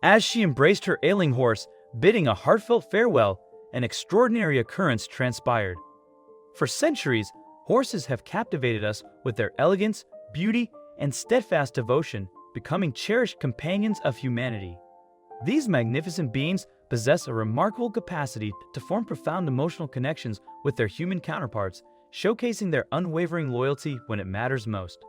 As she embraced her ailing horse, bidding a heartfelt farewell, an extraordinary occurrence transpired. For centuries, horses have captivated us with their elegance, beauty, and steadfast devotion, becoming cherished companions of humanity. These magnificent beings possess a remarkable capacity to form profound emotional connections with their human counterparts, showcasing their unwavering loyalty when it matters most.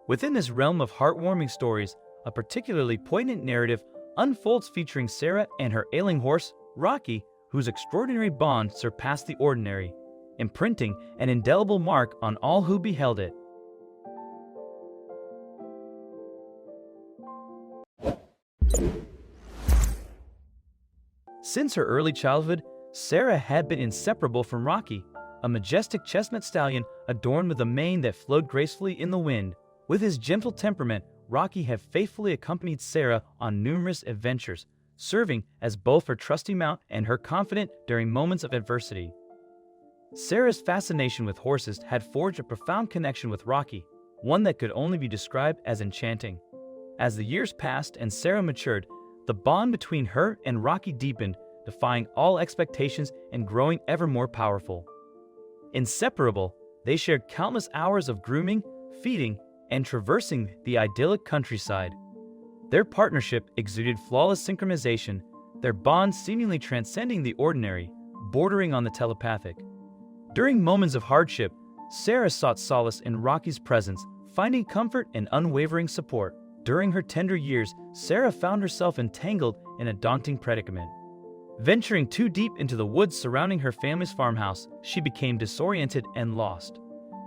Within this realm of heartwarming stories, a particularly poignant narrative unfolds featuring Sarah and her ailing horse, Rocky, whose extraordinary bond surpassed the ordinary, imprinting an indelible mark on all who beheld it. Since her early childhood, Sarah had been inseparable from Rocky, a majestic chestnut stallion adorned with a mane that flowed gracefully in the wind. With his gentle temperament, Rocky had faithfully accompanied Sarah on numerous adventures, serving as both her trusty mount and her confidant during moments of adversity. Sarah's fascination with horses had forged a profound connection with Rocky, one that could only be described as enchanting. As the years passed and Sarah matured, the bond between her and Rocky deepened, defying all expectations and growing ever more powerful. Inseparable, they shared countless hours of grooming, feeding, and traversing the idyllic countryside. Their partnership exuded flawless synchronization, their bond seemingly transcending the ordinary, bordering on the telepathic. During moments of hardship, Sarah sought solace in Rocky's presence, finding comfort and unwavering support. During her tender years, Sarah found herself entangled in a daunting predicament. Venturing too deep into the woods surrounding her family's farmhouse, she became disoriented and lost.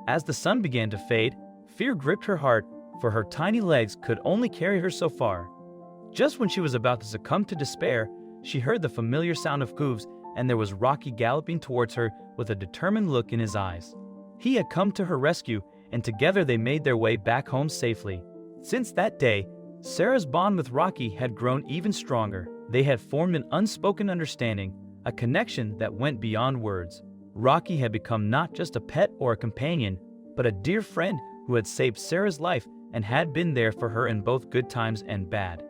As the sun began to fade, fear gripped her heart, for her tiny legs could only carry her so far. Just when she was about to succumb to despair, she heard the familiar sound of hooves, and there was Rocky galloping towards her with a determined look in his eyes. He had come to her rescue, and together they made their way back home safely. Since that day, Sarah's bond with Rocky had grown even stronger. They had formed an unspoken understanding, a connection that went beyond words. Rocky had become not just a pet or a companion, but a dear friend who had saved Sarah's life and had been there for her in both good times and bad.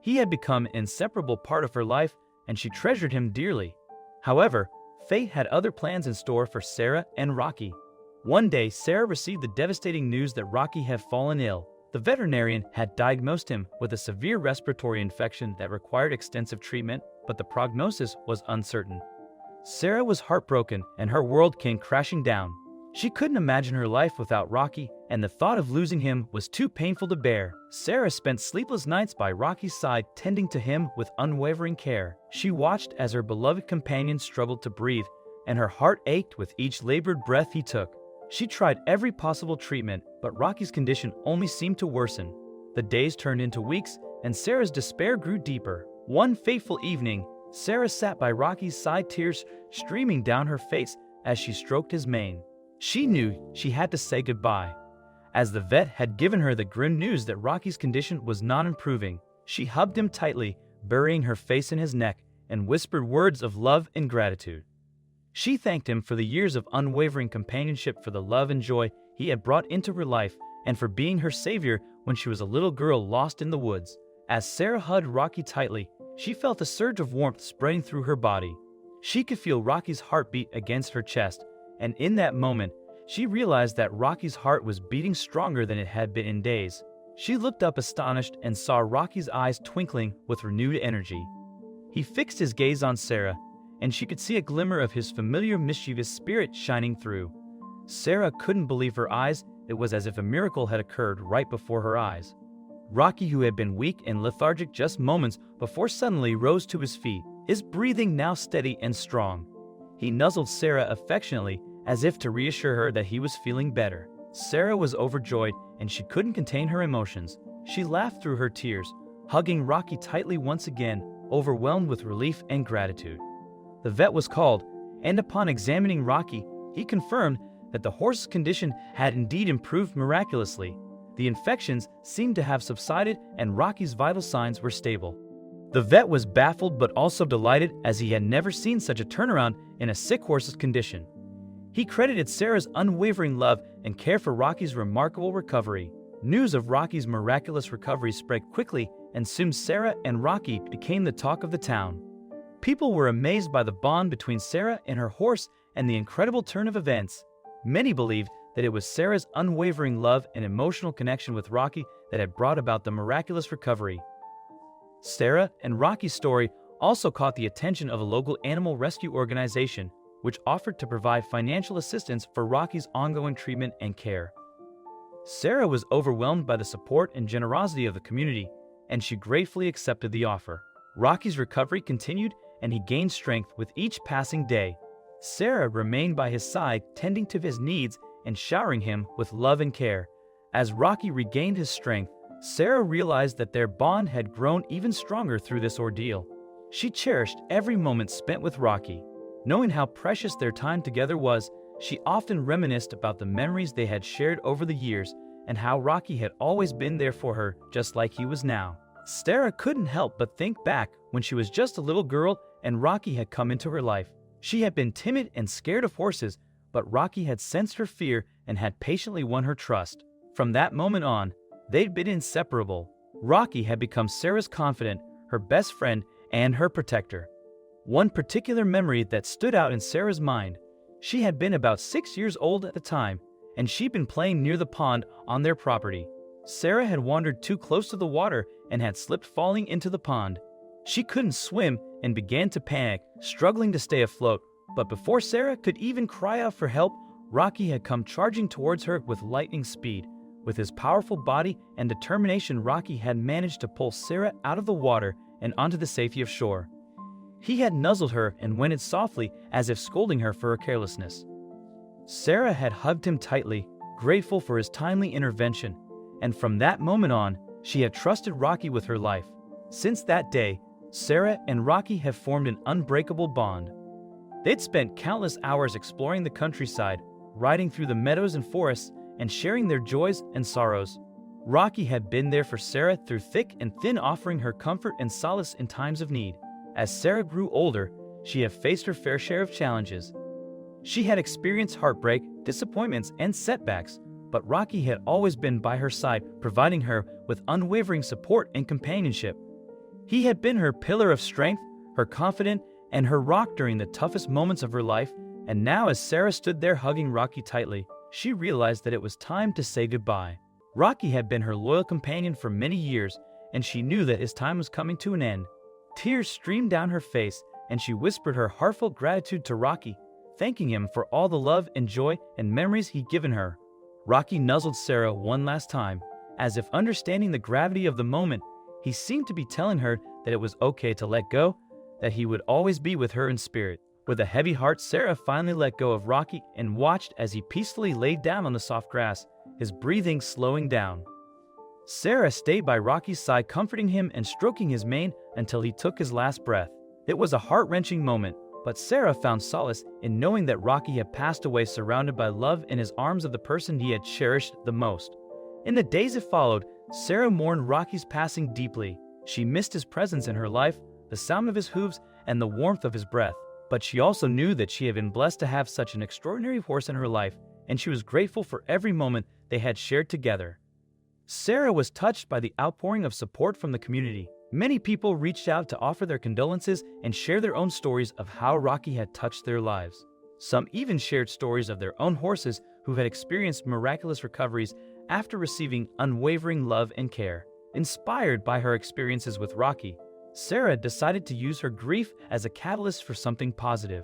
He had become an inseparable part of her life, and she treasured him dearly. However, fate had other plans in store for Sarah and Rocky. One day, Sarah received the devastating news that Rocky had fallen ill. The veterinarian had diagnosed him with a severe respiratory infection that required extensive treatment, but the prognosis was uncertain. Sarah was heartbroken, and her world came crashing down. She couldn't imagine her life without Rocky, and the thought of losing him was too painful to bear. Sarah spent sleepless nights by Rocky's side, tending to him with unwavering care. She watched as her beloved companion struggled to breathe, and her heart ached with each labored breath he took. She tried every possible treatment, but Rocky's condition only seemed to worsen. The days turned into weeks, and Sarah's despair grew deeper. One fateful evening, Sarah sat by Rocky's side, tears streaming down her face as she stroked his mane. She knew she had to say goodbye. As the vet had given her the grim news that Rocky's condition was not improving, she hugged him tightly, burying her face in his neck, and whispered words of love and gratitude. She thanked him for the years of unwavering companionship, for the love and joy he had brought into her life, and for being her savior when she was a little girl lost in the woods. As Sarah hugged Rocky tightly, she felt a surge of warmth spreading through her body. She could feel Rocky's heartbeat against her chest, and in that moment, she realized that Rocky's heart was beating stronger than it had been in days. She looked up astonished and saw Rocky's eyes twinkling with renewed energy. He fixed his gaze on Sarah, and she could see a glimmer of his familiar mischievous spirit shining through. Sarah couldn't believe her eyes. It was as if a miracle had occurred right before her eyes. Rocky, who had been weak and lethargic just moments before, suddenly rose to his feet, his breathing now steady and strong. He nuzzled Sarah affectionately, as if to reassure her that he was feeling better. Sarah was overjoyed, and she couldn't contain her emotions. She laughed through her tears, hugging Rocky tightly once again, overwhelmed with relief and gratitude. The vet was called, and upon examining Rocky, he confirmed that the horse's condition had indeed improved miraculously. The infections seemed to have subsided, and Rocky's vital signs were stable. The vet was baffled but also delighted, as he had never seen such a turnaround in a sick horse's condition. He credited Sarah's unwavering love and care for Rocky's remarkable recovery. News of Rocky's miraculous recovery spread quickly, and soon Sarah and Rocky became the talk of the town. People were amazed by the bond between Sarah and her horse and the incredible turn of events. Many believed that it was Sarah's unwavering love and emotional connection with Rocky that had brought about the miraculous recovery. Sarah and Rocky's story also caught the attention of a local animal rescue organization, which offered to provide financial assistance for Rocky's ongoing treatment and care. Sarah was overwhelmed by the support and generosity of the community, and she gratefully accepted the offer. Rocky's recovery continued, and he gained strength with each passing day. Sarah remained by his side, tending to his needs and showering him with love and care. As Rocky regained his strength, Sarah realized that their bond had grown even stronger through this ordeal. She cherished every moment spent with Rocky. Knowing how precious their time together was, she often reminisced about the memories they had shared over the years and how Rocky had always been there for her, just like he was now. Sarah couldn't help but think back when she was just a little girl and Rocky had come into her life. She had been timid and scared of horses, but Rocky had sensed her fear and had patiently won her trust. From that moment on, they'd been inseparable. Rocky had become Sarah's confidant, her best friend, and her protector. One particular memory that stood out in Sarah's mind: she had been about 6 years old at the time, and she'd been playing near the pond on their property. Sarah had wandered too close to the water and had slipped, falling into the pond. She couldn't swim and began to panic, struggling to stay afloat. But before Sarah could even cry out for help, Rocky had come charging towards her with lightning speed. With his powerful body and determination, Rocky had managed to pull Sarah out of the water and onto the safety of shore. He had nuzzled her and whinnied softly, as if scolding her for her carelessness. Sarah had hugged him tightly, grateful for his timely intervention, and from that moment on, she had trusted Rocky with her life. Since that day, Sarah and Rocky have formed an unbreakable bond. They'd spent countless hours exploring the countryside, riding through the meadows and forests, and sharing their joys and sorrows. Rocky had been there for Sarah through thick and thin, offering her comfort and solace in times of need. As Sarah grew older, she had faced her fair share of challenges. She had experienced heartbreak, disappointments, and setbacks, but Rocky had always been by her side, providing her with unwavering support and companionship. He had been her pillar of strength, her confidant, and her rock during the toughest moments of her life, and now as Sarah stood there hugging Rocky tightly, she realized that it was time to say goodbye. Rocky had been her loyal companion for many years, and she knew that his time was coming to an end. Tears streamed down her face, and she whispered her heartfelt gratitude to Rocky, thanking him for all the love and joy and memories he'd given her. Rocky nuzzled Sarah one last time, as if understanding the gravity of the moment. He seemed to be telling her that it was okay to let go, that he would always be with her in spirit. With a heavy heart, Sarah finally let go of Rocky and watched as he peacefully laid down on the soft grass, his breathing slowing down. Sarah stayed by Rocky's side, comforting him and stroking his mane until he took his last breath. It was a heart-wrenching moment, but Sarah found solace in knowing that Rocky had passed away surrounded by love in his arms of the person he had cherished the most. In the days that followed, Sarah mourned Rocky's passing deeply. She missed his presence in her life, the sound of his hooves, and the warmth of his breath. But she also knew that she had been blessed to have such an extraordinary horse in her life, and she was grateful for every moment they had shared together. Sarah was touched by the outpouring of support from the community. Many people reached out to offer their condolences and share their own stories of how Rocky had touched their lives. Some even shared stories of their own horses who had experienced miraculous recoveries after receiving unwavering love and care. Inspired by her experiences with Rocky, Sarah decided to use her grief as a catalyst for something positive.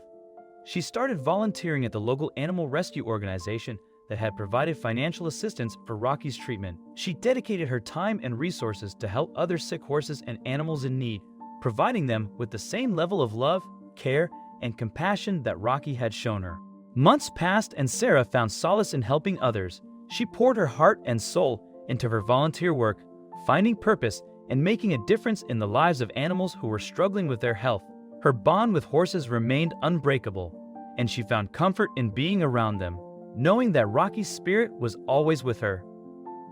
She started volunteering at the local animal rescue organization that had provided financial assistance for Rocky's treatment. She dedicated her time and resources to help other sick horses and animals in need, providing them with the same level of love, care, and compassion that Rocky had shown her. Months passed and Sarah found solace in helping others. She poured her heart and soul into her volunteer work, finding purpose and making a difference in the lives of animals who were struggling with their health. Her bond with horses remained unbreakable, and she found comfort in being around them, knowing that Rocky's spirit was always with her.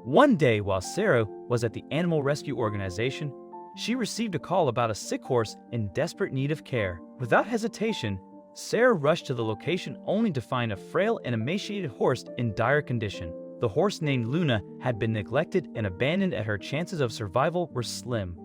One day, while Sarah was at the animal rescue organization, she received a call about a sick horse in desperate need of care. Without hesitation, Sarah rushed to the location only to find a frail and emaciated horse in dire condition. The horse, named Luna, had been neglected and abandoned, and her chances of survival were slim.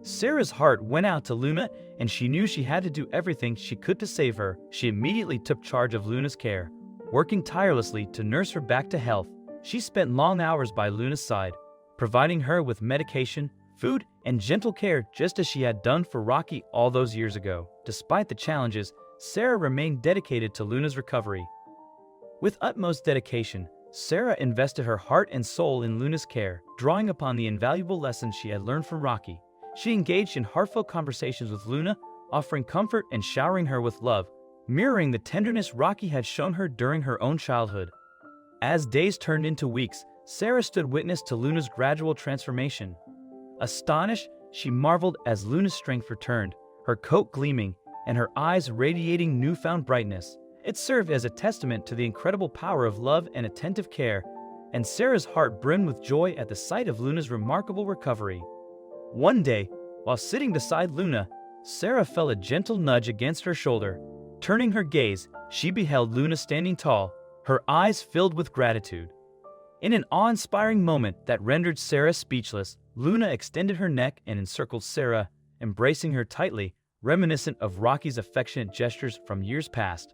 Sarah's heart went out to Luna, and she knew she had to do everything she could to save her. She immediately took charge of Luna's care, working tirelessly to nurse her back to health. She spent long hours by Luna's side, providing her with medication, food, and gentle care just as she had done for Rocky all those years ago. Despite the challenges, Sarah remained dedicated to Luna's recovery. With utmost dedication, Sarah invested her heart and soul in Luna's care, drawing upon the invaluable lessons she had learned from Rocky. She engaged in heartfelt conversations with Luna, offering comfort and showering her with love, mirroring the tenderness Rocky had shown her during her own childhood. As days turned into weeks, Sarah stood witness to Luna's gradual transformation. Astonished, she marveled as Luna's strength returned, her coat gleaming, and her eyes radiating newfound brightness. It served as a testament to the incredible power of love and attentive care, and Sarah's heart brimmed with joy at the sight of Luna's remarkable recovery. One day, while sitting beside Luna, Sarah felt a gentle nudge against her shoulder. Turning her gaze, she beheld Luna standing tall, her eyes filled with gratitude. In an awe-inspiring moment that rendered Sarah speechless, Luna extended her neck and encircled Sarah, embracing her tightly, reminiscent of Rocky's affectionate gestures from years past.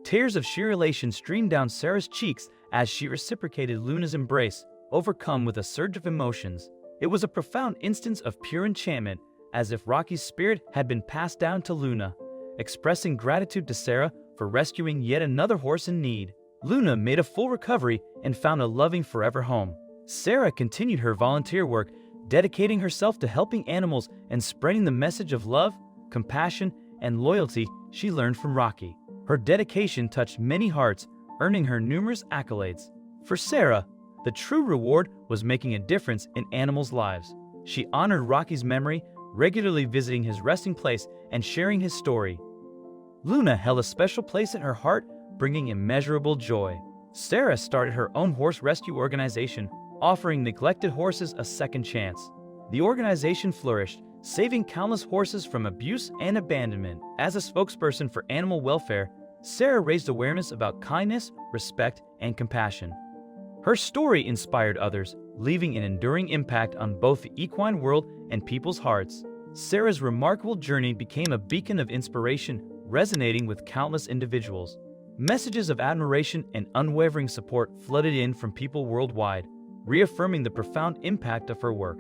Tears of sheer elation streamed down Sarah's cheeks as she reciprocated Luna's embrace, overcome with a surge of emotions. It was a profound instance of pure enchantment, as if Rocky's spirit had been passed down to Luna. Expressing gratitude to Sarah for rescuing yet another horse in need, Luna made a full recovery and found a loving forever home. Sarah continued her volunteer work, dedicating herself to helping animals and spreading the message of love, compassion, and loyalty she learned from Rocky. Her dedication touched many hearts, earning her numerous accolades. For Sarah, the true reward was making a difference in animals' lives. She honored Rocky's memory, regularly visiting his resting place and sharing his story. Luna held a special place in her heart, bringing immeasurable joy. Sarah started her own horse rescue organization, offering neglected horses a second chance. The organization flourished, saving countless horses from abuse and abandonment. As a spokesperson for animal welfare, Sarah raised awareness about kindness, respect, and compassion. Her story inspired others, leaving an enduring impact on both the equine world and people's hearts. Sarah's remarkable journey became a beacon of inspiration, resonating with countless individuals. Messages of admiration and unwavering support flooded in from people worldwide, reaffirming the profound impact of her work.